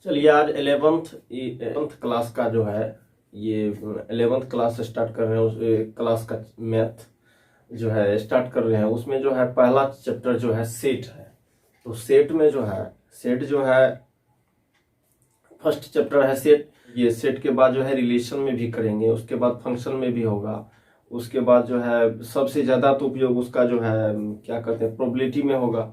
चलिए आज 11th class का जो है ये 11th क्लास स्टार्ट कर रहे हैं। उस क्लास का मैथ जो है स्टार्ट कर रहे हैं। उसमें जो है पहला चैप्टर जो है सेट है। तो सेट में जो है फर्स्ट चैप्टर है सेट। ये सेट के बाद जो है रिलेशन में भी करेंगे, उसके बाद फंक्शन में भी होगा, उसके बाद जो है सबसे ज्यादा तो उपयोग उसका जो है क्या कहते हैं प्रोबेबिलिटी में होगा।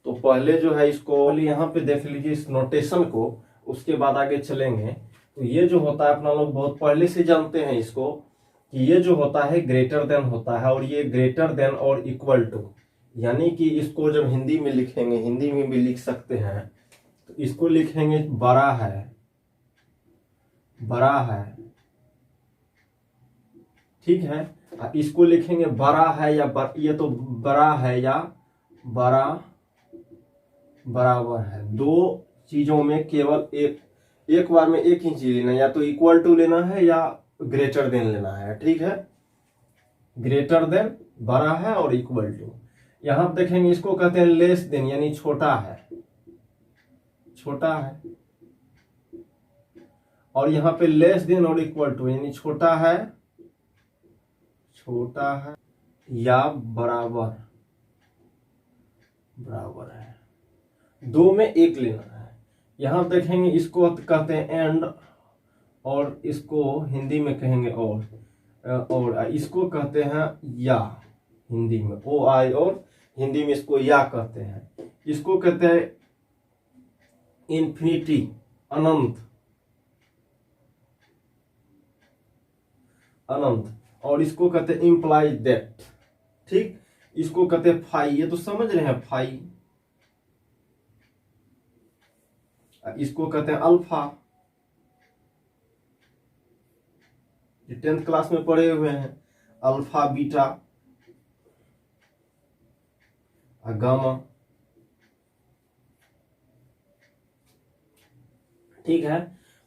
तो पहले जो है इसको यहाँ पे देख लीजिए इस नोटेशन को, उसके बाद आगे चलेंगे। तो ये जो होता है अपना लोग बहुत पहले से जानते हैं इसको कि ये जो होता है ग्रेटर देन होता है, और ये ग्रेटर देन और इक्वल टू, यानी कि इसको जब हिंदी में लिखेंगे, हिंदी में भी लिख सकते हैं, तो इसको लिखेंगे बड़ा है, बड़ा है, ठीक है। इसको लिखेंगे बड़ा है या ये तो बड़ा है या बड़ा बराबर है। दो चीजों में केवल एक बार में एक ही चीज लेना, या तो इक्वल टू लेना है या ग्रेटर देन लेना है, ठीक है। ग्रेटर देन बड़ा है और इक्वल टू। यहां देखेंगे इसको कहते हैं लेस देन, यानी छोटा है, छोटा है। और यहां पे लेस देन और इक्वल टू यानी छोटा है, छोटा है या बराबर, बराबर है। दो में एक लेना है। यहां देखेंगे इसको कहते हैं एंड, और इसको हिंदी में कहेंगे और इसको कहते हैं या, हिंदी में ओ आई, और हिंदी में इसको या कहते हैं। इसको कहते हैं इन्फिनिटी, अनंत, अनंत। और इसको कहते हैं इम्प्लाई दैट, ठीक। इसको कहते हैं फाई, ये तो समझ रहे हैं फाई। इसको कहते हैं अल्फा, ये 10th क्लास में पढ़े हुए हैं। अल्फा, बीटा, गामा, ठीक है।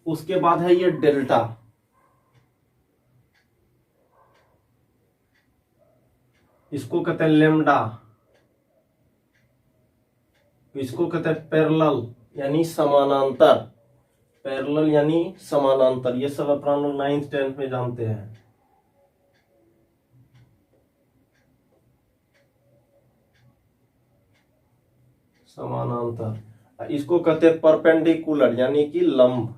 उसके बाद है ये डेल्टा, इसको कहते हैं लेमडा, इसको कहते हैं पैरेलल यानी समानांतर, पैरेलल यानी समानांतर। ये सब अपना लोग 9th 10th में जानते हैं। समानांतर। इसको कहते हैं परपेंडिकुलर यानी कि लंब,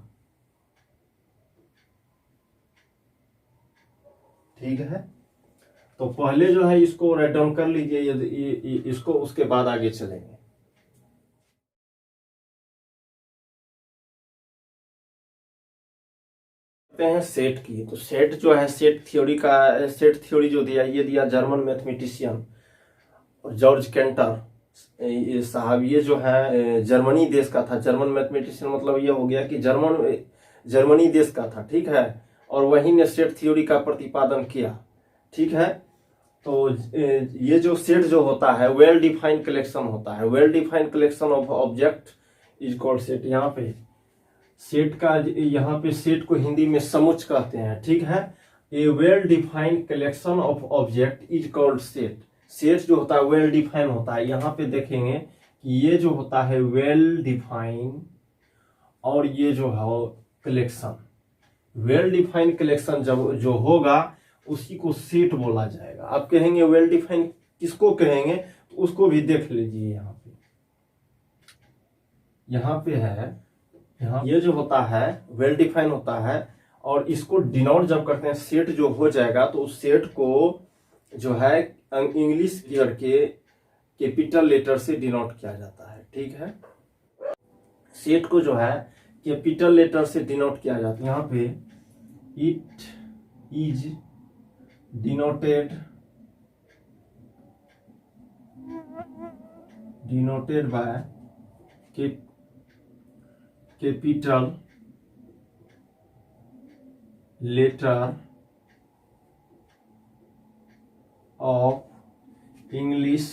ठीक है। तो पहले जो है इसको राइट डाउन कर लीजिए इसको, उसके बाद आगे चलेंगे। हैं सेट की, तो सेट जो है सेट थ्योरी का, सेट थ्योरी जो दिया ये दिया जर्मन मैथमेटिशियन जॉर्ज केंटर साहब। ये जो है जर्मनी देश का था। जर्मन मैथमेटिशियन मतलब ये हो गया कि जर्मनी देश का था, ठीक है। और वही ने सेट थ्योरी का प्रतिपादन किया, ठीक है। तो ये जो सेट जो होता है वेल डिफाइंड कलेक्शन होता है। Well defined collection of object is called set. यहाँ पे सेट का, यहाँ पे सेट को हिंदी में समुच्च कहते हैं, ठीक है। A well defined collection of object is called set. Set जो होता है वेल डिफाइन होता है। यहाँ पे देखेंगे कि ये जो होता है वेल डिफाइन, और ये जो है कलेक्शन। वेल डिफाइंड कलेक्शन जब जो होगा उसी को सेट बोला जाएगा। आप कहेंगे वेल डिफाइन किसको कहेंगे, तो उसको भी देख लीजिए। यहाँ पे है, यहाँ ये जो होता है वेल डिफाइन होता है, और इसको डिनोट जब करते हैं सेट जो हो जाएगा, तो उस सेट को जो है इंग्लिश के कैपिटल लेटर से डिनोट किया जाता है, ठीक है। सेट को जो है कैपिटल लेटर से डिनोट किया जाता है। यहाँ पे it is denoted by capital letter of English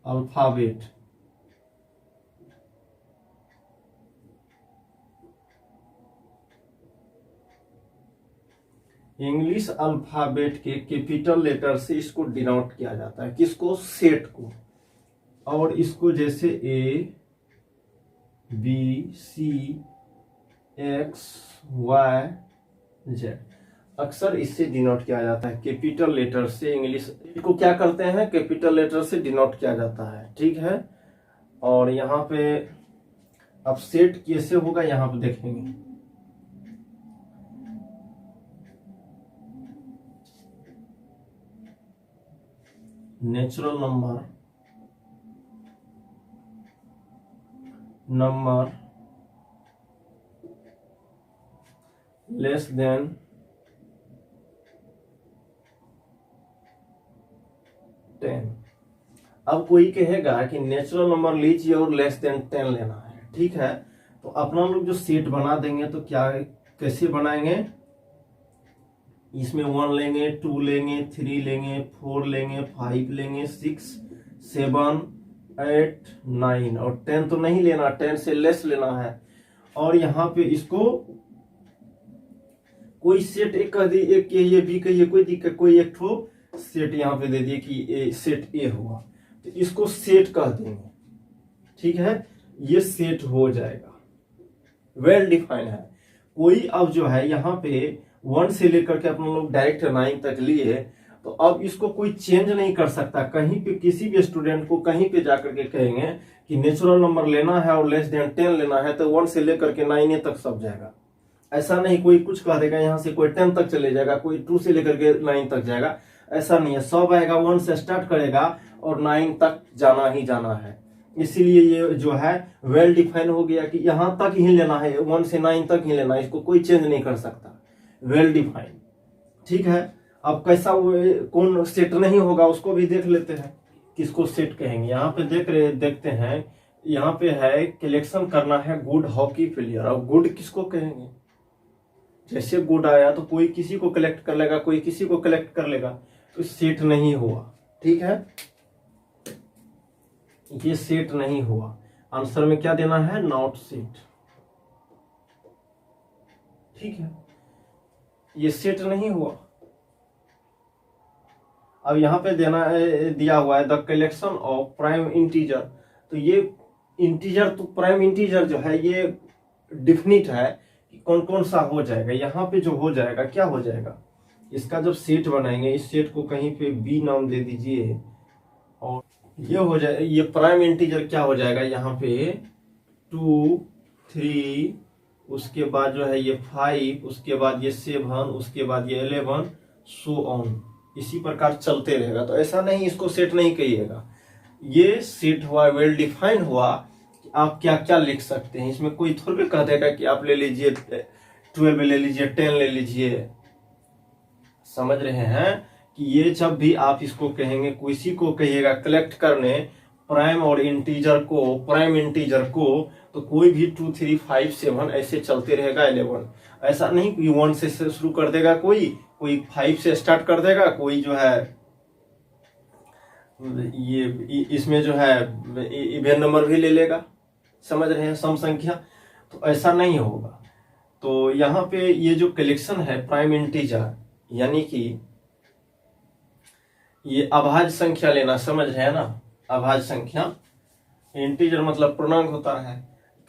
alphabet. English alphabet के कैपिटल लेटर से इसको डिनोट किया जाता है। किसको? सेट को। और इसको जैसे A B C X Y Z अक्सर इससे डिनोट किया जाता है, कैपिटल लेटर से। इंग्लिश को क्या करते हैं, कैपिटल लेटर से डिनोट किया जाता है, ठीक है। और यहाँ पे अब सेट कैसे होगा यहाँ पे देखेंगे। Natural number less than 10। अब कोई कहेगा कि नेचुरल नंबर लीजिए और लेस देन 10 लेना है, ठीक है। तो अपना लोग जो सेट बना देंगे तो क्या कैसे बनाएंगे, इसमें 1 लेंगे, 2 लेंगे, 3 लेंगे, 4 लेंगे, 5 लेंगे, 6 7 8 9 और 10 तो नहीं लेना, 10 से लेस लेना है। और यहाँ पे इसको कोई सेट एक कह दिए, एक कहिए, बी कहिए, कोई दिक्कत, कोई एक ठो सेट यहाँ पे दे दिए कि सेट ए हुआ, तो इसको सेट कह देंगे, ठीक है। ये सेट हो जाएगा, वेल डिफाइन है। कोई अब जो है यहाँ पे 1 से लेकर के अपने लोग डायरेक्ट 9 तक लिए, तो अब इसको कोई चेंज नहीं कर सकता। कहीं पे किसी भी स्टूडेंट को कहीं पे जाकर के कहेंगे कि नेचुरल नंबर लेना है और लेस देन 10 लेना है, तो 1 से लेकर के 9 तक सब जाएगा। ऐसा नहीं कोई कुछ कह देगा यहाँ से कोई 10 तक चले जाएगा, कोई 2 से लेकर के 9 तक जाएगा, ऐसा नहीं है। सब आएगा 1 से स्टार्ट करेगा और 9 तक जाना ही जाना है। इसीलिए ये जो है वेल डिफाइन हो गया कि यहाँ तक ही लेना है, 1 से 9 तक ही लेना है, इसको कोई चेंज नहीं कर सकता, वेल डिफाइन, ठीक है। अब कैसा कौन सेट नहीं होगा उसको भी देख लेते हैं, किसको सेट कहेंगे। यहाँ पे देखते हैं, यहाँ पे है कलेक्शन करना है गुड हॉकी प्लेयर। और गुड किसको कहेंगे, जैसे गुड आया तो कोई किसी को कलेक्ट कर लेगा, कोई किसी को कलेक्ट कर लेगा, तो सेट नहीं हुआ, ठीक है। ये सेट नहीं हुआ, आंसर में क्या देना है, नॉट सेट, ठीक है। ये सेट नहीं हुआ। अब यहाँ पे दिया हुआ है the collection of prime integer. तो ये इंटीजर, तो प्राइम इंटीजर जो है ये डिफिनिट है कि कौन कौन सा हो जाएगा। यहाँ पे जो हो जाएगा क्या हो जाएगा, इसका जब सेट बनाएंगे, इस सेट को कहीं पे बी नाम दे दीजिए, और ये हो जाए, ये प्राइम इंटीजर क्या हो जाएगा, यहाँ पे 2 3, उसके बाद जो है ये 5, उसके बाद ये 7, उसके बाद ये 11, सो ऑन, इसी प्रकार चलते रहेगा। तो ऐसा नहीं, इसको सेट नहीं कहिएगा, ये सेट हुआ, वेल डिफाइन हुआ कि आप क्या क्या लिख सकते हैं। इसमें कोई थोड़ी कह देगा कि आप ले लीजिए 12 ले लीजिए, 10 ले लीजिए, समझ रहे हैं। कि ये जब भी आप इसको कहेंगे, किसी को कहिएगा कलेक्ट करने प्राइम और इंटीजर को, प्राइम इंटीजर को, तो कोई भी 2 3 5 7 ऐसे चलते रहेगा 11। ऐसा नहीं कि 1 से शुरू कर देगा, कोई 5 से स्टार्ट कर देगा, कोई जो है ये इसमें जो है इवन नंबर भी ले लेगा, समझ रहे हैं, सम संख्या। तो ऐसा नहीं होगा। तो यहाँ पे ये जो कलेक्शन है प्राइम इंटीजर, यानी कि ये अभाज्य संख्या लेना, समझ रहे हैं ना, अभाज्य संख्या, इंटीजर मतलब पूर्णांक होता है।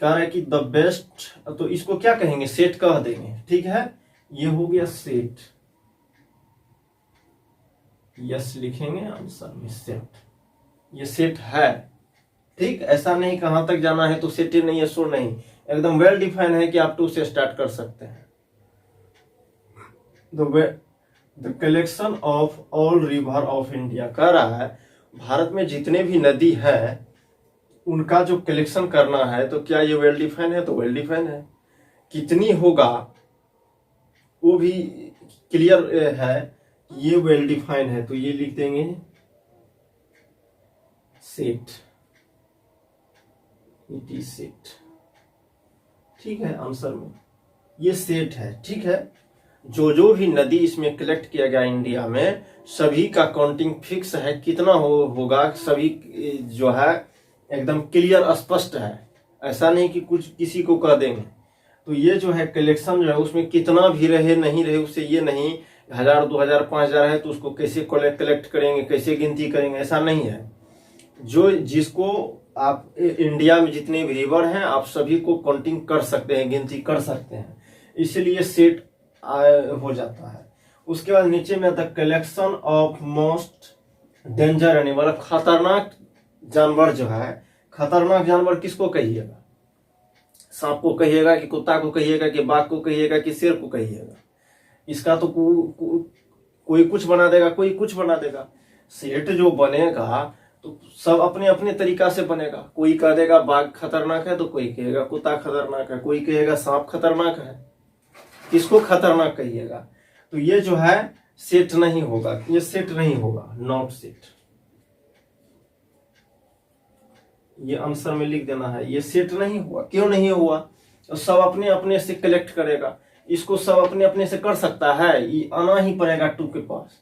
कह रहा है कि द बेस्ट, तो इसको क्या कहेंगे, सेट कह देंगे, ठीक है। ये हो गया सेट, यस लिखेंगे आंसर में, सेट, ये सेट है, ठीक। ऐसा नहीं कहां तक जाना है तो सेट ही नहीं है, सो नहीं, एकदम वेल डिफाइन है कि आप 2 से स्टार्ट कर सकते हैं। The collection of all river of India, कह रहा है भारत में जितने भी नदी है उनका जो कलेक्शन करना है, तो क्या ये वेल डिफाइन है, तो वेल डिफाइन है। कितनी होगा वो भी क्लियर है, ये वेल डिफाइन है, तो ये लिख देंगे सेट, इट इज सेट, ठीक है। आंसर में ये सेट है, ठीक है। जो भी नदी इसमें कलेक्ट किया गया इंडिया में, सभी का काउंटिंग फिक्स है, कितना होगा सभी जो है एकदम क्लियर स्पष्ट है। ऐसा नहीं कि कुछ किसी को कह देंगे। तो ये जो है कलेक्शन जो है उसमें कितना भी रहे नहीं रहे उससे ये नहीं, 1000 2000 5000 है तो उसको कैसे कलेक्ट करेंगे, कैसे गिनती करेंगे, ऐसा नहीं है। जो जिसको आप इंडिया में जितने भी रिवर हैं आप सभी को काउंटिंग कर सकते हैं, गिनती कर सकते हैं, इसलिए सेट हो जाता है। उसके बाद नीचे में आता है collection of most danger animal, खतरनाक जानवर जो है। खतरनाक जानवर किसको कहिएगा? सांप को कहिएगा कि कुत्ता को कहिएगा कि बाघ को कहिएगा कि शेर को कहिएगा? इसका तो कोई कुछ बना देगा, कोई कुछ बना देगा। सेट जो बनेगा तो सब अपने अपने तरीका से बनेगा। कोई कह देगा बाघ खतरनाक है तो कोई कहेगा कुत्ता खतरनाक है, कोई कहेगा सांप खतरनाक है। किसको खतरनाक कहिएगा? तो ये जो है सेट नहीं होगा, ये सेट नहीं होगा, नॉट सेट। ये आंसर में लिख देना है, ये सेट नहीं हुआ। क्यों नहीं हुआ? तो सब अपने अपने से कलेक्ट करेगा, इसको सब अपने अपने से कर सकता है, ये आना ही पड़ेगा टू के पास।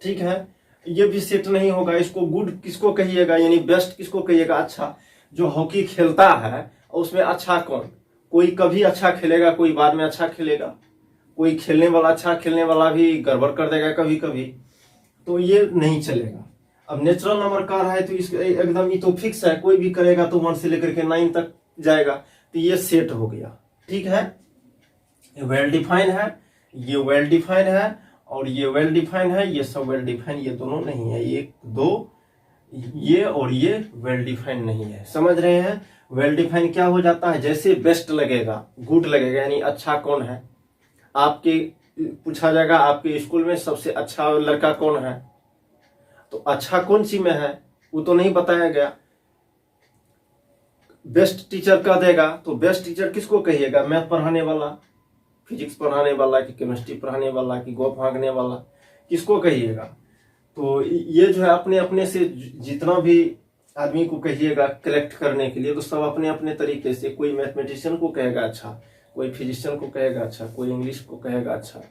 ठीक है, ये भी सेट नहीं होगा। इसको गुड किसको कहिएगा, यानी बेस्ट किसको कहिएगा? अच्छा, जो हॉकी खेलता है उसमें अच्छा कौन? कोई कभी अच्छा खेलेगा, कोई बाद में अच्छा खेलेगा, कोई खेलने वाला अच्छा खेलने वाला भी गड़बड़ कर देगा कभी कभी, तो ये नहीं चलेगा। अब नेचुरल नंबर कार है तो इस एकदम ये तो फिक्स है, कोई भी करेगा तो 1 से लेकर के 9 तक जाएगा, तो ये सेट हो गया। ठीक है, वेल डिफाइन है, ये वेल डिफाइन है और ये वेल डिफाइन है, ये सब वेल डिफाइन, ये दोनों नहीं है, 1 2 ये और ये वेल डिफाइन नहीं है। समझ रहे हैं? वेल डिफाइन क्या हो जाता है? जैसे बेस्ट लगेगा, गुड लगेगा, यानी अच्छा कौन है। आपके पूछा जाएगा आपके स्कूल में सबसे अच्छा लड़का कौन है, तो अच्छा कौन सी में है वो तो नहीं बताया गया। बेस्ट टीचर कह देगा तो बेस्ट टीचर किसको कहिएगा? मैथ पढ़ाने वाला, फिजिक्स पढ़ाने वाला, कि केमिस्ट्री पढ़ाने वाला, कि गोप भागने वाला, किसको कहिएगा? तो ये जो है अपने अपने से जितना भी आदमी को कहिएगा कलेक्ट करने के लिए, तो सब अपने अपने तरीके से, कोई मैथमेटिशियन को कहेगा अच्छा, कोई फिजिशियन को कहेगा अच्छा, कोई इंग्लिश को कहेगा अच्छा,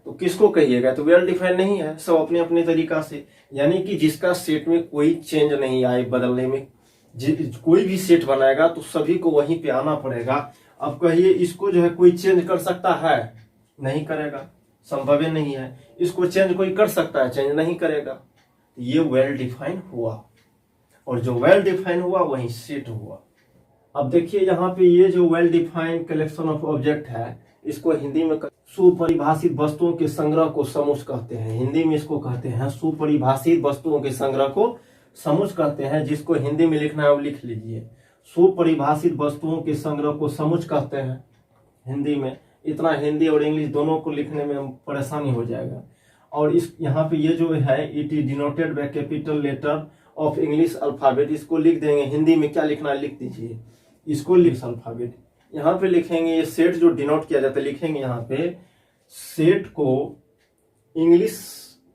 तो किसको कहिएगा? तो वेल डिफाइंड नहीं है, सब अपने अपने तरीका से, यानी कि जिसका सेट में कोई चेंज नहीं आए बदलने में। कोई भी सेट बनाएगा तो सभी को वहीं पे आना पड़ेगा। अब कहिए इसको जो है कोई चेंज कर सकता है? नहीं करेगा, संभव ही नहीं है। इसको चेंज कोई कर सकता है? चेंज नहीं करेगा। ये वेल डिफाइन हुआ, और जो वेल डिफाइन हुआ वही सेट हुआ। अब देखिए यहाँ पे ये जो well defined collection of object है, इसको हिंदी में सुपरिभाषित वस्तुओं के संग्रह को समूह कहते हैं। हिंदी में इसको कहते हैं सुपरिभाषित वस्तुओं के संग्रह को समूह कहते हैं। जिसको हिंदी में लिखना है वो लिख लीजिए, सुपरिभाषित वस्तुओं के संग्रह को समूह कहते हैं हिंदी में। इतना हिंदी और इंग्लिश दोनों को लिखने में परेशानी हो जाएगा। और इस यहाँ पे ये जो है it is denoted by capital letter of English alphabet, इसको लिख देंगे। हिंदी में क्या लिखना है लिख दीजिए, इसको लिख अल्फाबेट यहाँ पे लिखेंगे। ये सेट जो डिनोट किया जाता है लिखेंगे यहाँ पे, सेट को इंग्लिश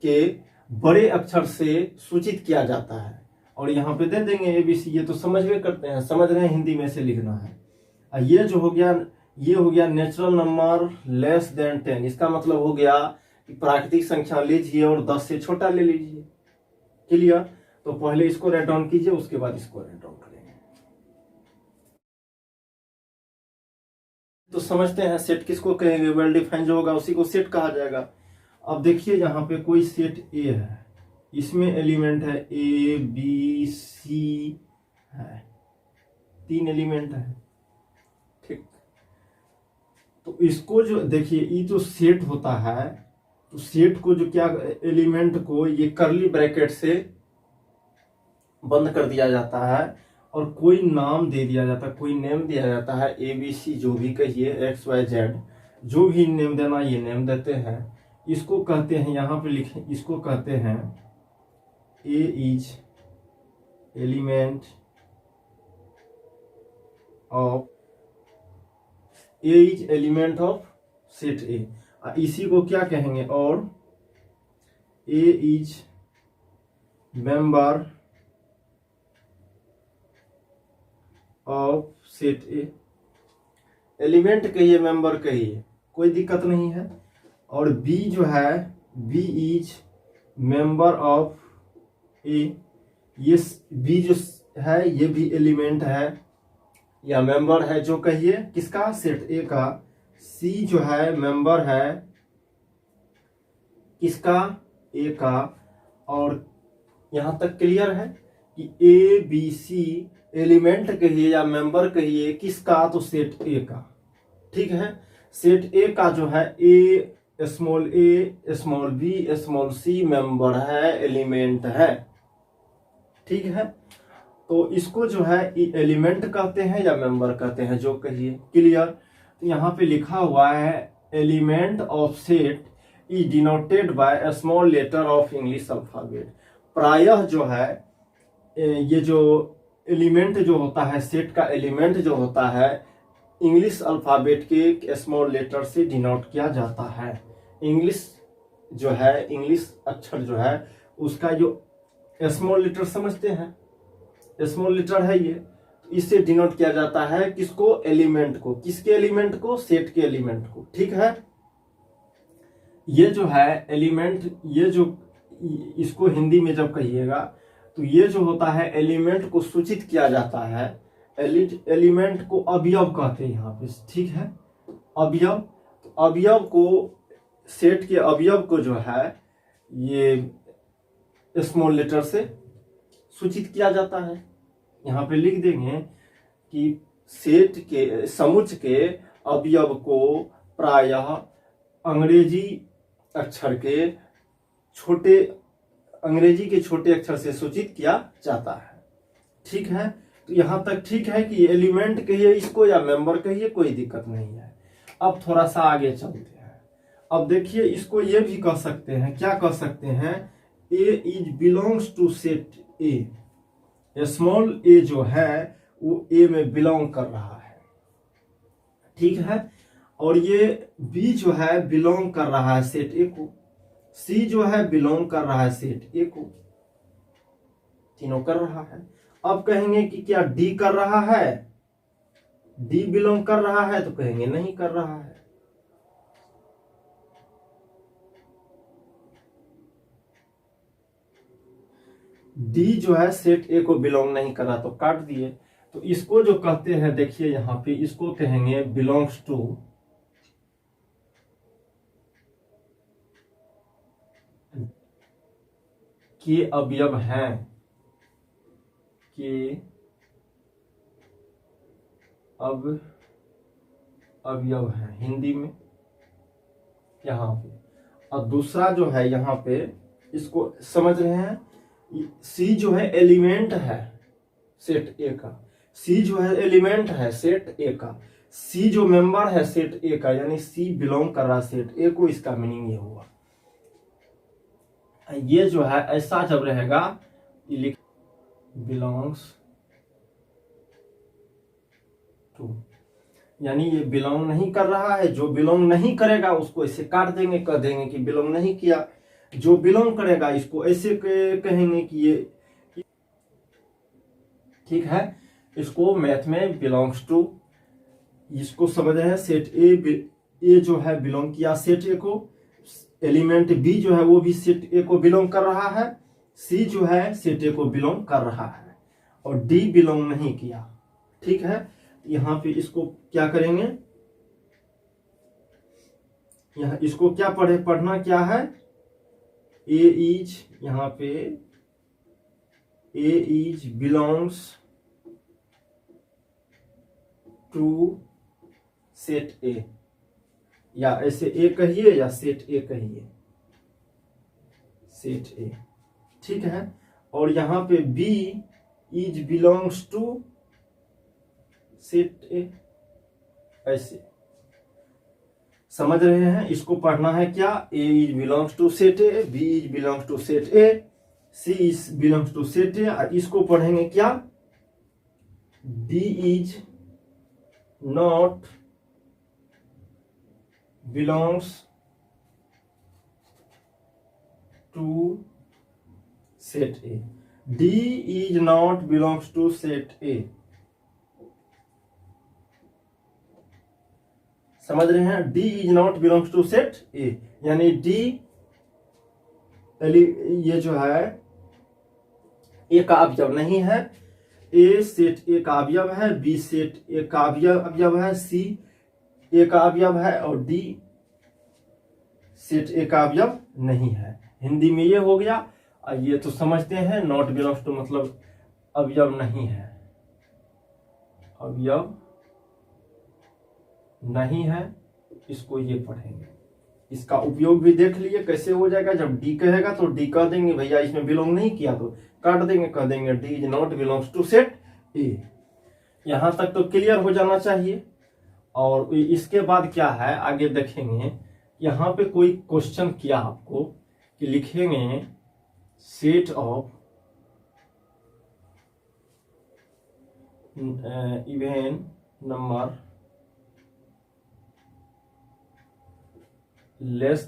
के बड़े अक्षर से सूचित किया जाता है, और यहाँ पे दे देंगे ABC। ये तो समझ में करते हैं, समझ रहे हैं, हिंदी में से लिखना है। ये जो हो गया, ये हो गया नेचुरल नंबर लेस देन 10। इसका मतलब हो गया कि प्राकृतिक संख्या लीजिए और 10 से छोटा ले लीजिए। क्लियर? तो पहले इसको राइट डाउन कीजिए, उसके बाद इसको राइट डाउन करेंगे। तो समझते हैं सेट किसको कहेंगे? वेल डिफाइंड जो होगा उसी को सेट कहा जाएगा। अब देखिए यहाँ पे कोई सेट ए है, इसमें एलिमेंट है ABC है, 3 एलिमेंट है। ठीक, तो इसको जो देखिए ये जो सेट होता है, तो सेट को जो क्या एलिमेंट को ये करली ब्रैकेट से बंद कर दिया जाता है और कोई नाम दे दिया जाता है, कोई नेम दिया जाता है। ABC जो भी कहिए, XYZ जो भी नेम देना ये नेम देते हैं। इसको कहते हैं, यहाँ पे लिखें, इसको कहते हैं A is element of, A is element of set A। इसी को क्या कहेंगे? और A is member of set A. Element कहिए, मेंबर कहिए, कोई दिक्कत नहीं है। और बी जो है, बी इज मेंबर ऑफ ए। ये बी जो है ये भी एलिमेंट है या मेंबर है, जो कहिए किसका? सेट ए का। सी जो है मेंबर है किसका? ए का। और यहां तक क्लियर है? ए बी सी एलिमेंट कहिए या मेंबर कहिए किसका, तो सेट ए का। ठीक है, सेट ए का जो है A small B small C member है, एलिमेंट है। ठीक है, तो इसको जो है एलिमेंट कहते हैं या मेंबर कहते हैं, जो कहिए। क्लियर। तो यहाँ पे लिखा हुआ है element of set is denoted by small letter of English alphabet. प्रायः जो है ये जो एलिमेंट जो होता है, सेट का एलिमेंट जो होता है, इंग्लिश अल्फाबेट के स्मॉल लेटर से डिनोट किया जाता है। इंग्लिश जो है, इंग्लिश अक्षर जो है उसका जो स्मॉल लेटर समझते हैं, स्मॉल लेटर है ये, तो इससे डिनोट किया जाता है किसको, एलिमेंट को। किसके एलिमेंट को, सेट के एलिमेंट को। ठीक है, ये जो है एलिमेंट, ये जो इसको हिंदी में जब कहिएगा तो ये जो होता है एलिमेंट को सूचित किया जाता है, एलिमेंट को अवयव कहते हैं यहाँ पे। ठीक है, अवयव। तो अवयव को, सेट के अवयव को जो है ये स्मॉल लेटर से सूचित किया जाता है। यहाँ पे लिख देंगे कि सेट के समुच्चय के अवयव को प्रायः अंग्रेजी अक्षर के छोटे अक्षर से सूचित किया जाता है। ठीक है, तो यहाँ तक ठीक है कि एलिमेंट कहिए इसको या मेंबर कहिए, कोई दिक्कत नहीं है। अब थोड़ा सा आगे चलते हैं। अब देखिए, इसको ये भी कह सकते हैं, क्या कह सकते हैं, A is belongs to set A. Small A जो है वो ए में बिलोंग कर रहा है। ठीक है, और ये बी जो है बिलोंग कर रहा है सेट ए को, सी जो है बिलोंग कर रहा है सेट ए को, तीनों कर रहा है। अब कहेंगे कि क्या डी कर रहा है, डी बिलोंग कर रहा है, तो कहेंगे नहीं कर रहा है। डी जो है सेट ए को बिलोंग नहीं कर रहा, तो काट दिए। तो इसको जो कहते हैं, देखिए यहां पे, इसको कहेंगे बिलोंग्स टू के अवयव हैं, के अवयव हैं हिंदी में यहाँ पे। और दूसरा जो है यहाँ पे, इसको समझ रहे हैं, सी जो है एलिमेंट है सेट ए का, सी जो है एलिमेंट है सेट ए का, सी जो मेंबर है सेट ए का, यानी सी बिलोंग कर रहा सेट ए को। इसका मीनिंग ये हुआ। ये जो है ऐसा जब रहेगा, बिलोंग्स टू, यानी ये बिलोंग नहीं कर रहा है। जो बिलोंग नहीं करेगा उसको ऐसे काट देंगे, कह देंगे कि बिलोंग नहीं किया। जो बिलोंग करेगा इसको ऐसे कहेंगे कि ये, ठीक है। इसको मैथ में बिलोंग्स टू, इसको समझ रहे हैं, सेट ए जो है बिलोंग किया सेट ए को, एलिमेंट बी जो है वो भी सेट ए को बिलोंग कर रहा है, सी जो है सेट ए को बिलोंग कर रहा है, और डी बिलोंग नहीं किया। ठीक है, यहां पे इसको क्या करेंगे, यहां इसको क्या पढ़ना क्या है, ए इज, यहां पे A is belongs to set A, या ऐसे ए कहिए या सेट ए कहिए, सेट ए। ठीक है, और यहां पे B is belongs to set A, ऐसे समझ रहे हैं। इसको पढ़ना है क्या, A is belongs to set A, B is belongs to set A, C is belongs to set A. इसको पढ़ेंगे क्या, D is not belongs to set A, D is not belongs to set A. समझ रहे हैं, D is not belongs to set A, यानी D ये जो है ए का अवयव नहीं है, ए सेट ए का अवयव है, बी सेट ए का अवयव है, सी ए का अवयव है, और डी सेट ए का अवयव नहीं है। हिंदी में ये हो गया। ये तो समझते हैं, नॉट बिलोंग्स टू मतलब अवयव नहीं है, अवयव नहीं है, इसको ये पढ़ेंगे। इसका उपयोग भी देख लिए कैसे हो जाएगा। जब डी कहेगा तो डी कह देंगे भैया इसमें बिलोंग नहीं किया तो काट देंगे, कह देंगे D is not belongs to set A. यहां तक तो क्लियर हो जाना चाहिए। और इसके बाद क्या है आगे देखेंगे। यहां पे कोई क्वेश्चन किया आपको कि लिखेंगे set of even number less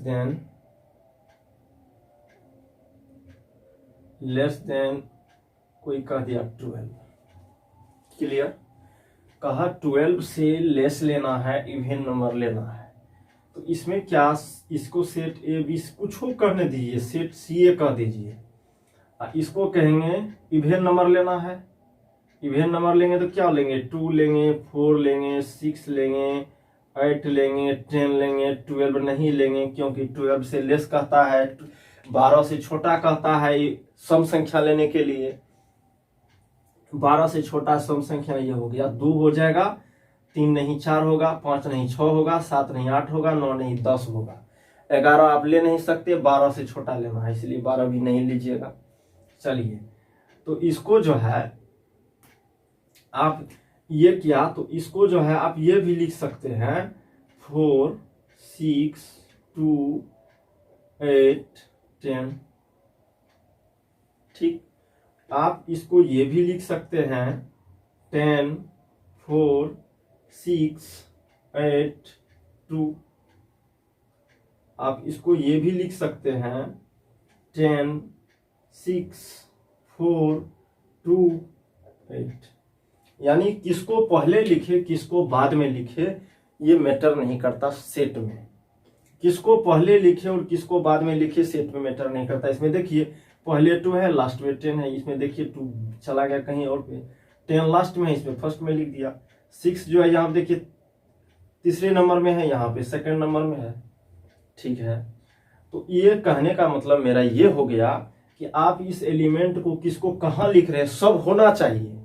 then कोई कह दिया 12। क्लियर, कहा 12 से लेस लेना है, इवन नंबर लेना है। तो इसमें क्या, इसको सेट ए बी कुछ कहने दीजिए, सेट सी ए कह दीजिए। इसको कहेंगे इवन नंबर लेना है। इवन नंबर लेंगे तो क्या लेंगे, 2 लेंगे, 4 लेंगे, 6 लेंगे, 8 लेंगे, 10 लेंगे, 12 नहीं लेंगे क्योंकि 12 से लेस कहता है, 12 से छोटा कहता है सम संख्या लेने के लिए। 12 से छोटा सम संख्या ये हो गया 2 हो जाएगा, 3 नहीं 4 होगा, 5 नहीं 6 होगा, 7 नहीं 8 होगा, 9 नहीं 10 होगा। 11 आप ले नहीं सकते, 12 से छोटा लेना है, इसलिए 12 भी नहीं लीजिएगा। चलिए, तो इसको जो है आप ये किया, तो इसको जो है आप ये भी लिख सकते हैं 4 6 2 8 10। ठीक, आप इसको ये भी लिख सकते हैं 10 4 6 8 2। आप इसको ये भी लिख सकते हैं 10 6 4 2 8। यानी किसको पहले लिखे किसको बाद में लिखे ये मैटर नहीं करता सेट में। किसको पहले लिखे और किसको बाद में लिखे सेट में मैटर नहीं करता। इसमें देखिए पहले 2 है, लास्ट में 10 है। इसमें देखिए 2 चला गया कहीं और पे, 10 लास्ट में है, इसमें फर्स्ट में लिख दिया। 6 जो है यहाँ देखिए तीसरे नंबर में है, यहाँ पे सेकंड नंबर में है। ठीक है, तो ये कहने का मतलब मेरा ये हो गया कि आप इस एलिमेंट को किसको कहाँ लिख रहे हैं, सब होना चाहिए।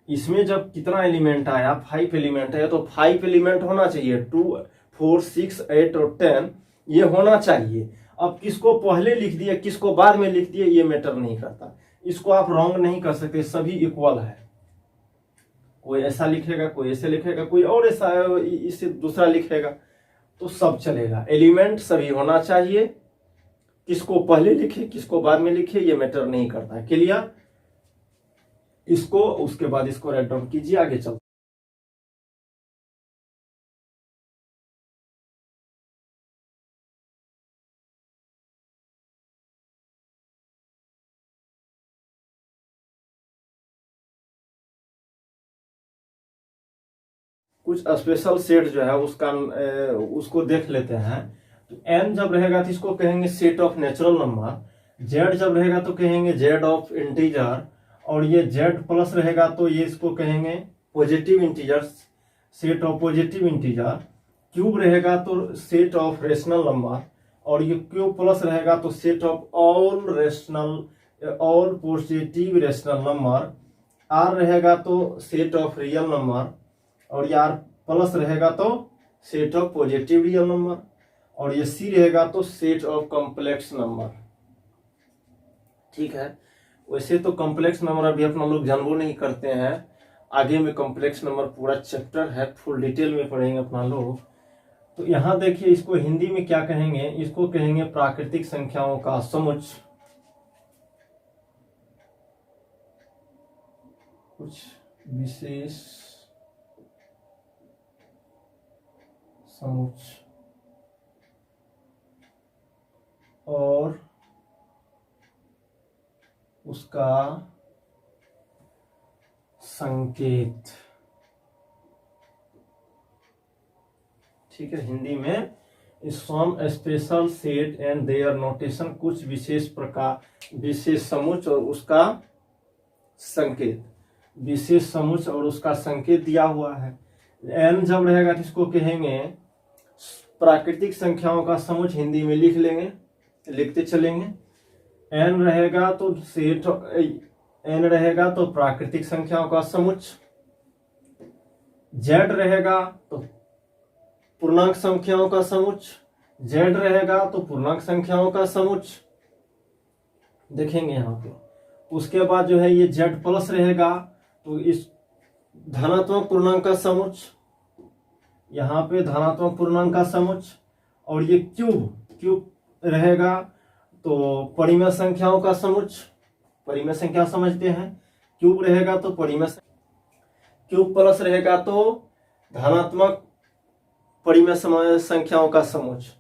इसमें जब कितना एलिमेंट आया, 5 एलिमेंट है, तो 5 एलिमेंट होना चाहिए। 2 4 6 8 और 10 ये होना चाहिए। अब किसको पहले लिख दिया किसको बाद में लिख दिया ये मैटर नहीं करता। इसको आप रॉन्ग नहीं कर सकते, सभी इक्वल है। कोई ऐसा लिखेगा, कोई ऐसे लिखेगा, कोई और ऐसा इससे दूसरा लिखेगा, तो सब चलेगा। एलिमेंट सभी होना चाहिए, किसको पहले लिखे किसको बाद में लिखे ये मैटर नहीं करता। क्लियर, इसको उसके बाद इसको राइट डाउन कीजिए, आगे चलते। कुछ स्पेशल सेट जो है उसका उसको देख लेते हैं। तो n जब रहेगा तो इसको कहेंगे set of natural number. z जब रहेगा तो कहेंगे z ऑफ इंटीजर। और ये z प्लस रहेगा तो ये इसको कहेंगे positive integer, set of positive integer. Cube रहेगा तो सेट ऑफ रेशनल नंबर। और ये क्यूब प्लस रहेगा तो set of all rational all positive rational number. r रहेगा तो सेट ऑफ रियल नंबर। और ये r प्लस रहेगा तो set of positive real number. और ये c रहेगा तो सेट ऑफ कॉम्प्लेक्स नंबर। ठीक है, वैसे तो कॉम्प्लेक्स नंबर अभी अपना लोग जानबो नहीं करते हैं, आगे में कॉम्प्लेक्स नंबर पूरा चैप्टर है, फुल डिटेल में पढ़ेंगे अपना लोग। तो यहाँ देखिए इसको हिंदी में क्या कहेंगे, इसको कहेंगे प्राकृतिक संख्याओं का समुच्चय। कुछ विशेष समुच्चय और उसका संकेत। ठीक है, हिंदी में some special set and their notation, कुछ विशेष प्रकार विशेष समुच्चय और उसका संकेत। विशेष समुच्चय और उसका संकेत दिया हुआ है। n जब रहेगा तो इसको कहेंगे प्राकृतिक संख्याओं का समुच्चय, हिंदी में लिख लेंगे, लिखते चलेंगे। n रहेगा तो सेट एन रहेगा तो प्राकृतिक संख्याओं का समुच्चय, जेड रहेगा तो पूर्णांक संख्याओं का समुच्चय, जेड रहेगा तो पूर्णांक संख्याओं का समुच्चय देखेंगे यहाँ पे। उसके बाद जो है ये जेड प्लस रहेगा तो इस धनात्मक पूर्णांक का समुच्चय, यहाँ पे धनात्मक पूर्णांक का समुच्चय, और ये क्यूब रहेगा तो परिमेय संख्याओं का समुच्चय। परिमेय संख्या समझते हैं, क्यूब रहेगा तो परिमेय, क्यूब प्लस रहेगा तो धनात्मक परिमेय संख्याओं का समुच्चय,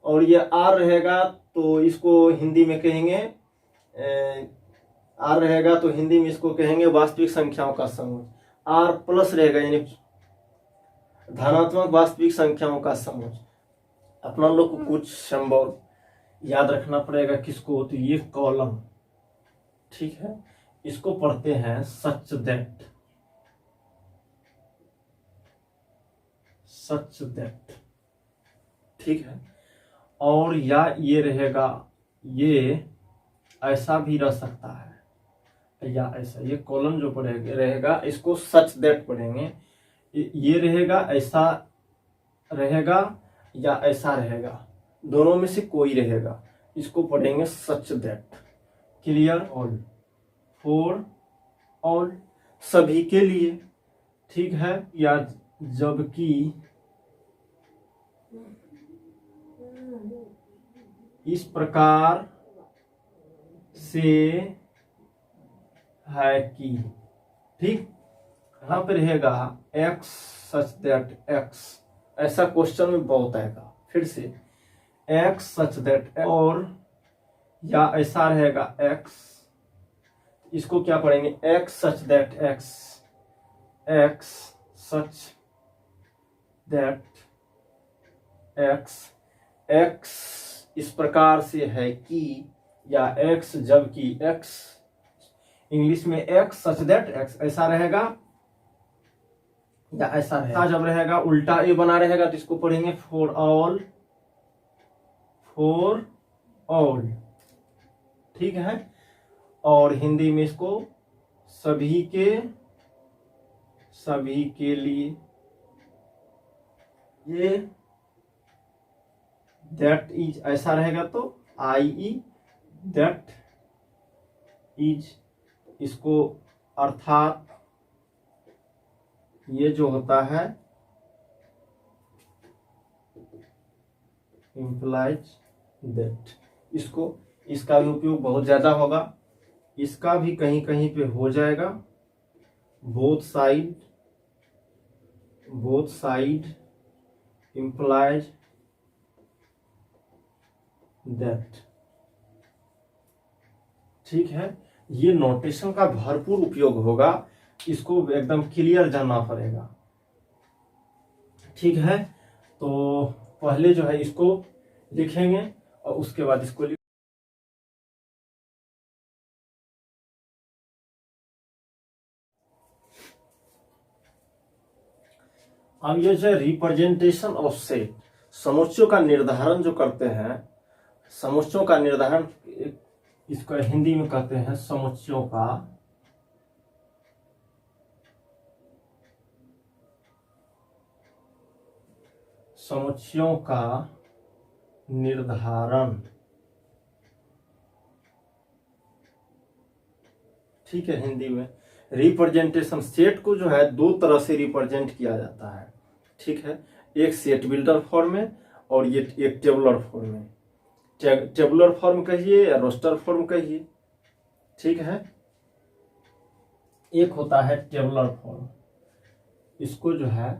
और ये आर रहेगा तो इसको हिंदी में कहेंगे आर रहेगा तो हिंदी में इसको कहेंगे वास्तविक संख्याओं का समुच्चय। आर प्लस रहेगा यानी धनात्मक वास्तविक संख्याओं का समुच्चय। अपना लोग को कुछ सिंबल याद रखना पड़ेगा किसको, तो ये कॉलम, ठीक है, इसको पढ़ते हैं सच दैट, ठीक है। और या ये रहेगा, ये ऐसा भी रह सकता है या ऐसा, ये कॉलम जो पढ़ेगा रहेगा इसको सच दैट पढ़ेंगे। ये रहेगा, ऐसा रहेगा या ऐसा रहेगा, दोनों में से कोई रहेगा, इसको पढ़ेंगे such that. Clear? All, for all, सभी के लिए, ठीक है। या जबकि इस प्रकार से है कि, ठीक, यहां पर रहेगा एक्स सच दैट एक्स, ऐसा क्वेश्चन में बहुत आएगा। फिर से एक्स सच दैट, और या ऐसा रहेगा एक्स, इसको क्या पढ़ेंगे x such that x, x such that x, x इस प्रकार से है कि, या एक्स जबकि एक्स, इंग्लिश में एक्स सच दैट एक्स ऐसा रहेगा या ऐसा रहेगा। जब रहेगा उल्टा ए बना रहेगा तो इसको पढ़ेंगे फॉर ऑल, फॉर ऑल, ठीक है। और हिंदी में इसको सभी के लिए, ये दैट इज ऐसा रहेगा तो आई ई दैट इज, इसको अर्थात ये जो होता है इम्प्लाइज दैट, इसको, इसका भी उपयोग बहुत ज्यादा होगा, इसका भी कहीं कहीं पे हो जाएगा। बोथ साइड इम्प्लाइज दैट, ठीक है। ये नोटेशन का भरपूर उपयोग होगा, इसको एकदम क्लियर जानना पड़ेगा, ठीक है। तो पहले जो है इसको लिखेंगे और उसके बाद इसको अब ये जो रिप्रेजेंटेशन ऑफ सेट, समुच्चयों का निर्धारण जो करते हैं, समुच्चयों का निर्धारण इसको हिंदी में कहते हैं समुच्चयों का निर्धारण, ठीक है। हिंदी में रिप्रेजेंटेशन, सेट को जो है दो तरह से रिप्रेजेंट किया जाता है, ठीक है। एक सेट बिल्डर फॉर्म में और ये एक टेबुलर फॉर्म में। टेबुलर फॉर्म कहिए या रोस्टर फॉर्म कहिए, ठीक है। एक होता है टेबुलर फॉर्म, इसको जो है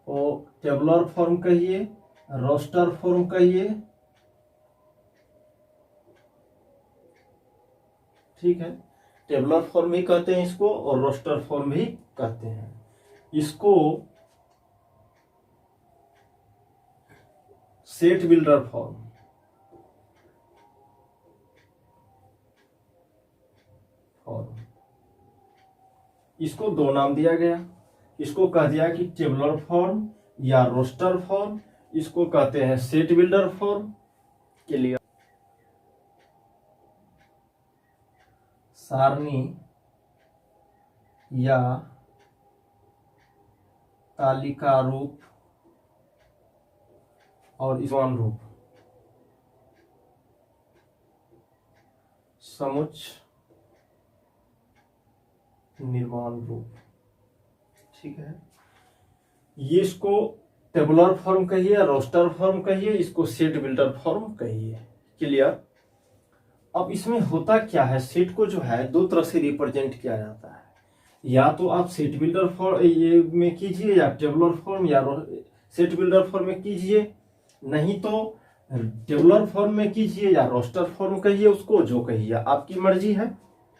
वो टेबुलर फॉर्म कहिए, रोस्टर फॉर्म कहिए, ठीक है। टेबुलर फॉर्म भी कहते हैं इसको और रोस्टर फॉर्म भी कहते हैं इसको। सेट बिल्डर फॉर्म, इसको दो नाम दिया गया। इसको कह दिया कि टेबुलर फॉर्म या रोस्टर फॉर्म, इसको कहते हैं सेट बिल्डर फॉर्म। क्लियर। सारणी या तालिका रूप और इस्वान रूप, समुच्च निर्माण रूप। ठीक है, ये इसको टेबुलर फॉर्म कहिए, रोस्टर फॉर्म कहिए, इसको सेट बिल्डर फॉर्म कहिए। क्लियर। अब इसमें होता क्या है, सेट को जो है दो तरह से रिप्रेजेंट किया जाता है। या तो आप सेट बिल्डर फॉर्म ये में कीजिए, या टेबुलर फॉर्म या सेट बिल्डर फॉर्म में कीजिए, नहीं तो टेबुलर फॉर्म में कीजिए या रोस्टर फॉर्म कहिए, उसको जो कहिए आपकी मर्जी है।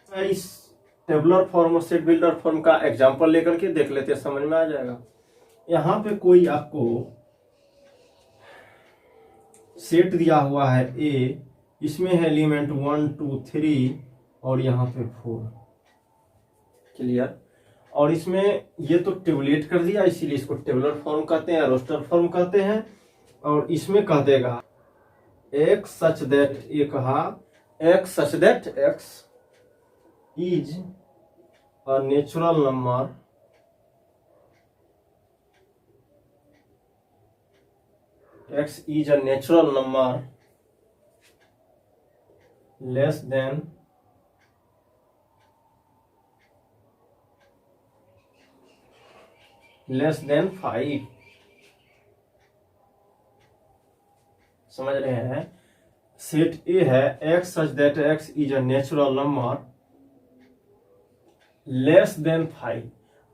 इस टेबुलर फॉर्म और सेट बिल्डर फॉर्म का एग्जांपल लेकर के देख लेते हैं, समझ में आ जाएगा। यहाँ पे कोई आपको सेट दिया हुआ है ए, इसमें है एलिमेंट 1 2 3 और यहाँ पे 4। क्लियर। और इसमें ये तो टेबुलेट कर दिया, इसीलिए इसको टेबुलर फॉर्म कहते हैं, रोस्टर फॉर्म कहते हैं। और इसमें कह देगा एक्स सच दैट, ये कहा x such that X is a natural number x is a natural number less than less than 5। समझ रहे हैं। सेट ए है x such that x is a natural number less than 5।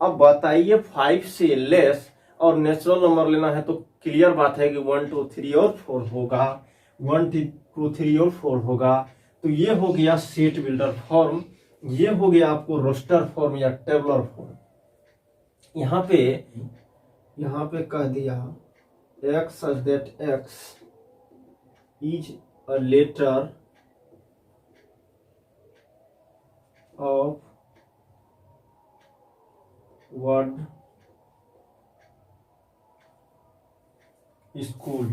अब बताइए 5 से less और नेचुरल नंबर लेना है तो क्लियर बात है कि 1 2 3 और 4 होगा, 1 2 3 और 4 होगा। तो ये हो गया सेट बिल्डर फॉर्म, ये हो गया आपको रोस्टर फॉर्म या टेबुलर फॉर्म। यहाँ पे कह दिया x such that x is a letter of word school.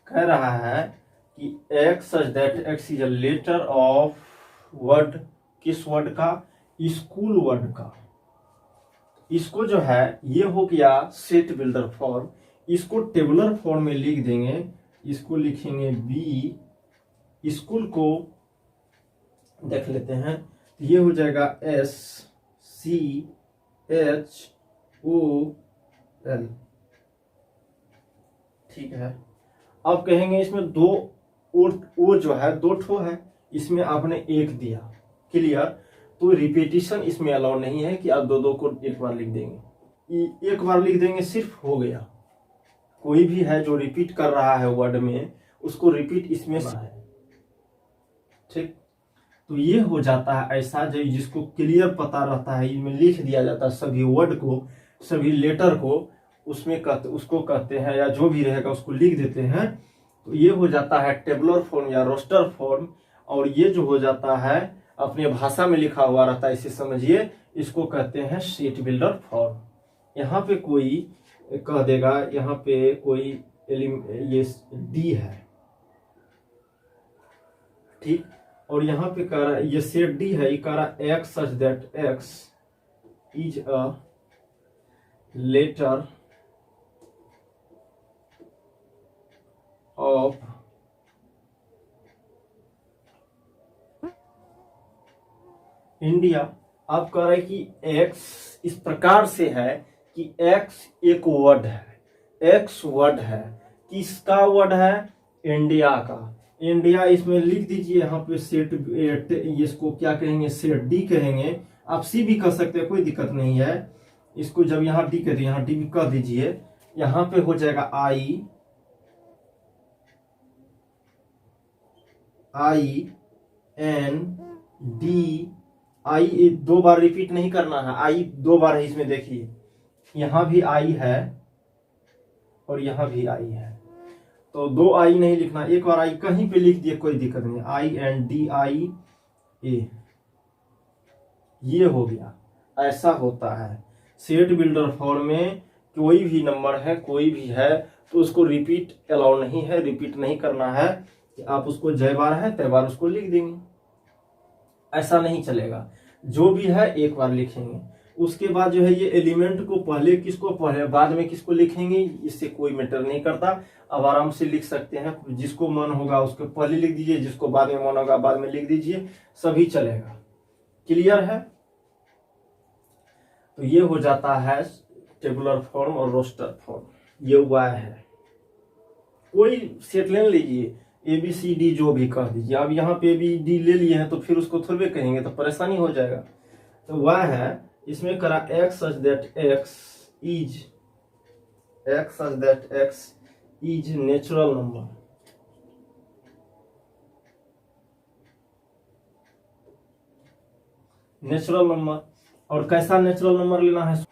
कह रहा है कि x such that x is a letter of word, किस वर्ड का, स्कूल वर्ड का। इसको जो है ये हो गया सेट बिल्डर फॉर्म। इसको टेबुलर फॉर्म में लिख देंगे, इसको लिखेंगे बी, स्कूल को देख लेते हैं, ये हो जाएगा SCHOL। ठीक है। अब कहेंगे इसमें दो ओ जो है दो ठो है, इसमें आपने एक दिया। क्लियर। तो रिपीटिशन इसमें अलाउ नहीं है कि आप दो दो को एक बार लिख देंगे, एक बार लिख देंगे सिर्फ हो गया। कोई भी है जो रिपीट कर रहा है वर्ड में, उसको रिपीट इसमें है। ठीक। तो ये हो जाता है ऐसा जो जिसको क्लियर पता रहता है, इसमें लिख दिया जाता है सभी वर्ड को, सभी लेटर को, उसमें उसको कहते हैं, या जो भी रहेगा उसको लिख देते हैं। तो ये हो जाता है टेबुलर फॉर्म या रोस्टर फॉर्म। और ये जो हो जाता है अपने भाषा में लिखा हुआ रहता है, इसे समझिए, इसको कहते हैं सेट बिल्डर फॉर्म। यहाँ पे कोई कह देगा, यहाँ पे कोई ये डी है। ठीक। और यहाँ पे कह रहा है ये सेट डी है, ये कह रहा X such that X is a letter of India. आप कह रहे हैं कि एक्स इस प्रकार से है कि एक्स एक वर्ड है, एक्स वर्ड है, किसका वर्ड है, इंडिया का। इंडिया इसमें लिख दीजिए, यहाँ पे सेट, इसको क्या कहेंगे, सेट डी कहेंगे। आप सी भी कह सकते हैं, कोई दिक्कत नहीं है। इसको जब यहाँ डी कहते हैं, यहाँ डी भी कह दीजिए। यहाँ पे हो जाएगा आई एन डी। आई दो बार रिपीट नहीं करना है, आई दो बार है इसमें, देखिए यहाँ भी आई है और यहाँ भी आई है। तो 2 आई नहीं लिखना, एक बार आई कहीं पे लिख दिए कोई दिक्कत नहीं, INDIA ये हो गया। ऐसा होता है सेट बिल्डर फॉर्म में, कोई भी नंबर है कोई भी है तो उसको रिपीट अलाउ नहीं है, रिपीट नहीं करना है कि आप उसको जय बार है तय बार उसको लिख देंगे, ऐसा नहीं चलेगा। जो भी है एक बार लिखेंगे, उसके बाद जो है ये एलिमेंट को पहले किसको पहले बाद में किसको लिखेंगे, इससे कोई मैटर नहीं करता। अब आराम से लिख सकते हैं, जिसको मन होगा उसको पहले लिख दीजिए, जिसको बाद में मन होगा बाद में लिख दीजिए, सभी चलेगा। क्लियर है? तो ये हो जाता है टेबुलर फॉर्म और रोस्टर फॉर्म, ये हुआ है। कोई सेट ले लीजिए, ABCD जो भी कह दीजिए। अब यहाँ पे ABD ले लिए हैं तो फिर उसको थोड़े कहेंगे तो परेशानी हो जाएगा। तो वह है इसमें करा x such that x is natural number. Natural number, और कैसा नेचुरल नंबर लेना है,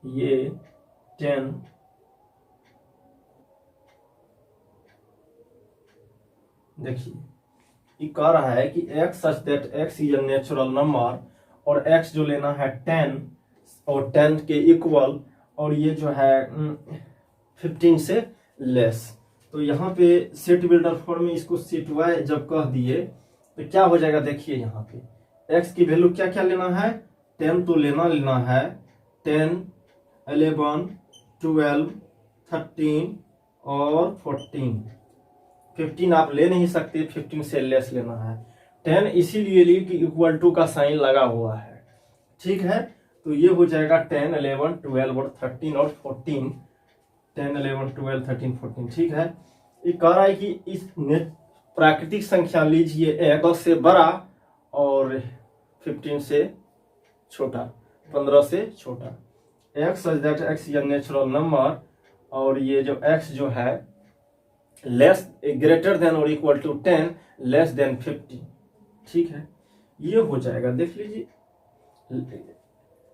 ये 10 देखिए ये कह रहा है कि x such that x is a natural number, और x जो लेना है 10 और 10 के इक्वल, और ये जो है 15 से लेस। तो यहाँ पे सेट बिल्डर फॉर्म में इसको सेट वाई जब कह दिए तो क्या हो जाएगा, देखिए यहाँ पे x की वैल्यू क्या क्या लेना है, 10 तो लेना है 10, 11, 12, 13 और 14। 15 आप ले नहीं सकते, 15 से लेस लेना है। 10 इसीलिए लिए कि इक्वल टू का साइन लगा हुआ है, ठीक है। तो ये हो जाएगा 10, 11, 12 और 13 और 14, 10, 11, 12, 13, 14, ठीक है। ये कह रहा है कि इस प्राकृतिक संख्या लीजिए 1 से बड़ा और 15 से छोटा, 15 से छोटा। x such that x is a natural number, और ये जो x जो है लेस ग्रेटर देन और इक्वल टू 10 लेस देन 50, ठीक है। ये हो जाएगा, देख लीजिए,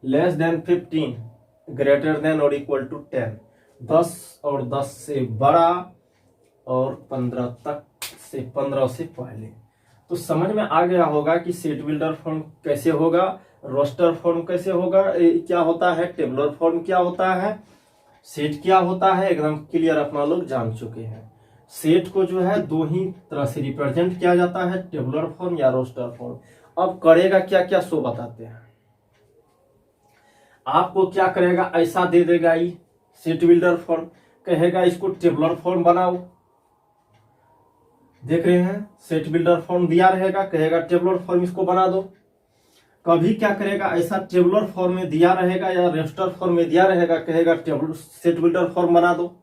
लेस देन 15 ग्रेटर देन और इक्वल टू 10, 10 और 10 से बड़ा और 15 तक से 15 से पहले। तो समझ में आ गया होगा कि सेट बिल्डर फॉर्म कैसे होगा, रोस्टर फॉर्म कैसे होगा, क्या होता है, टेबुलर फॉर्म क्या होता है, सेट क्या होता है, एकदम क्लियर अपना लोग जान चुके हैं। सेट को जो है 2 ही तरह से रिप्रेजेंट किया जाता है, टेबुलर फॉर्म या रोस्टर फॉर्म। अब करेगा क्या क्या सो बताते हैं। आपको क्या करेगा, ऐसा दे देगा ये सेट बिल्डर फॉर्म, कहेगा इसको टेबुलर फॉर्म बनाओ, देख रहे हैं सेट बिल्डर फॉर्म दिया रहेगा, कहेगा टेबुलर फॉर्म इसको बना दो। कभी क्या करेगा, ऐसा टेबुलर फॉर्म में दिया रहेगा या रोस्टर फॉर्म में दिया रहेगा, कहेगा सेट बिल्डर फॉर्म बना दो।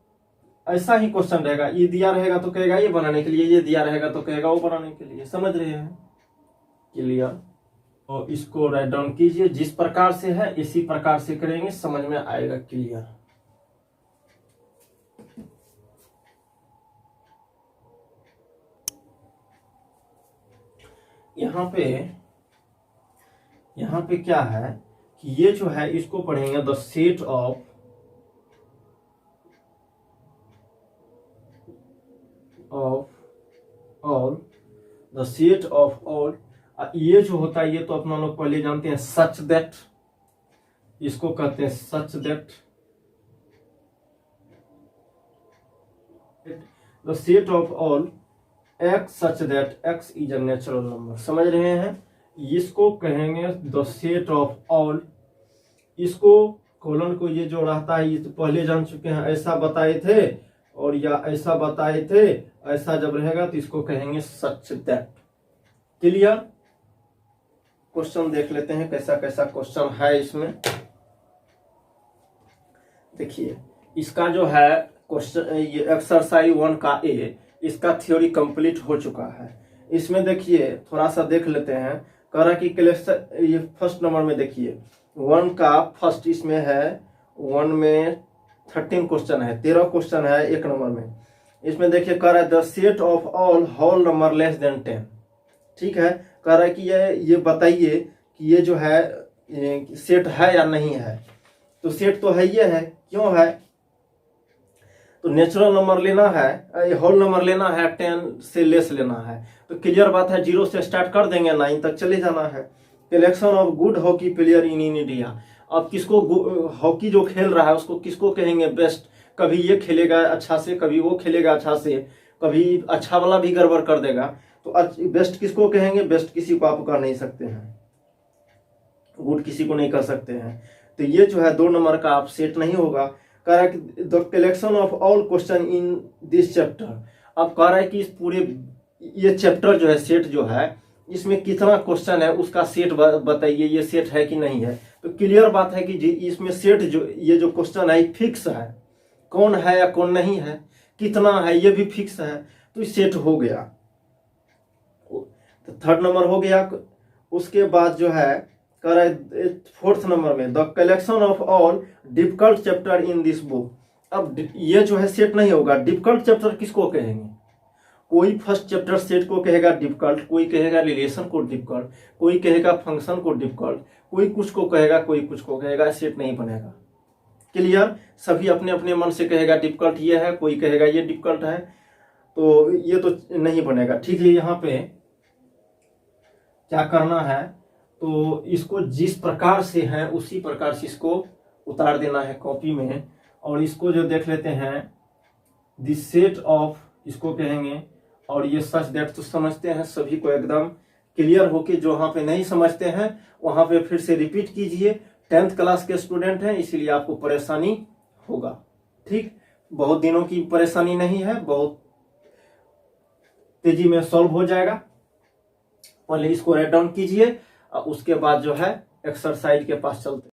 ऐसा ही क्वेश्चन रहेगा, ये दिया रहेगा तो कहेगा ये बनाने के लिए, ये दिया रहेगा तो कहेगा वो बनाने के लिए। समझ रहे हैं? क्लियर? तो इसको राइट डाउन कीजिए, जिस प्रकार से है इसी प्रकार से करेंगे, समझ में आएगा। क्लियर? यहाँ पे क्या है कि ये जो है इसको पढ़ेंगे the set of all, the set of all. ये जो होता है ये तो अपना लोग पहले जानते हैं, सच दैट, इसको कहते हैं such that, the set of all x such that x is a natural number. समझ रहे हैं? इसको कहेंगे द सेट ऑफ ऑल। इसको कोलन को ये जो रहता है ये तो पहले जान चुके हैं, ऐसा बताए थे और या ऐसा बताए थे, ऐसा जब रहेगा तो इसको कहेंगे सच दैट। क्लियर? क्वेश्चन देख लेते हैं कैसा कैसा क्वेश्चन है इसमें। देखिए इसका जो है क्वेश्चन, ये एक्सरसाइज 1 का ए, इसका थ्योरी कंप्लीट हो चुका है। इसमें देखिए थोड़ा सा देख लेते हैं, कह रहा कि क्वेश्चन ये फर्स्ट नंबर में देखिए 1 का फर्स्ट इसमें है, 1 में 13 क्वेश्चन है, 13 क्वेश्चन है 1 नंबर में। इसमें देखिए कह रहा है the set of all whole number less than 10, ठीक है। कह रहा है कि ये बताइए कि ये जो है सेट है या नहीं है। तो सेट तो है, ये है, क्यों है? तो नेचुरल नंबर लेना है, होल नंबर लेना है, 10 से लेस लेना है। तो क्लियर बात है, 0 से स्टार्ट कर देंगे, 9 तक चले जाना है। Collection of good hockey player in India. अब किसको हॉकी जो खेल रहा है उसको किसको कहेंगे बेस्ट? कभी ये खेलेगा अच्छा से, कभी वो खेलेगा अच्छा से, कभी अच्छा वाला भी गड़बड़ कर देगा। तो बेस्ट किसको कहेंगे? बेस्ट किसी को आप कर नहीं सकते हैं, गुड किसी को नहीं कर सकते हैं। तो ये जो है 2 नंबर का आप सेट नहीं होगा। कह रहा है कि the collection of all question in this chapter. अब कह रहा है कि इस पूरे ये चैप्टर जो है, सेट जो है, इसमें कितना क्वेश्चन है उसका सेट बताइए, ये सेट है कि नहीं है। तो क्लियर बात है कि जी इसमें सेट जो ये जो क्वेश्चन है फिक्स है, कौन है या कौन नहीं है, कितना है ये भी फिक्स है, तो सेट हो गया। तो 3rd नंबर हो गया। उसके बाद जो है कह रहा है 4th नंबर में the collection of all difficult chapter in this book. अब ये जो है सेट नहीं होगा। डिफिकल्ट चैप्टर किसको कहेंगे? कोई फर्स्ट चैप्टर सेट को कहेगा डिफिकल्ट, कोई कहेगा रिलेशन को डिफिकल्ट, कोई कहेगा फंक्शन को डिफिकल्ट, कोई कुछ को कहेगा, कोई कुछ को कहेगा, सेट नहीं बनेगा। क्लियर? सभी अपने अपने मन से कहेगा डिफिकल्ट ये है, कोई कहेगा ये डिफिकल्ट है, तो ये तो नहीं बनेगा। ठीक है, यहाँ पे क्या करना है, तो इसको जिस प्रकार से है उसी प्रकार से इसको उतार देना है कॉपी में। और इसको जो देख लेते हैं, दिस सेट ऑफ इसको कहेंगे। और ये सच दैट तो समझते हैं सभी को एकदम क्लियर होके। जो वहां पे नहीं समझते हैं वहां पे फिर से रिपीट कीजिए। 10th क्लास के स्टूडेंट हैं इसलिए आपको परेशानी होगा। ठीक, बहुत दिनों की परेशानी नहीं है, बहुत तेजी में सॉल्व हो जाएगा। पहले इसको राइट डाउन कीजिए और उसके बाद जो है एक्सरसाइज के पास चलते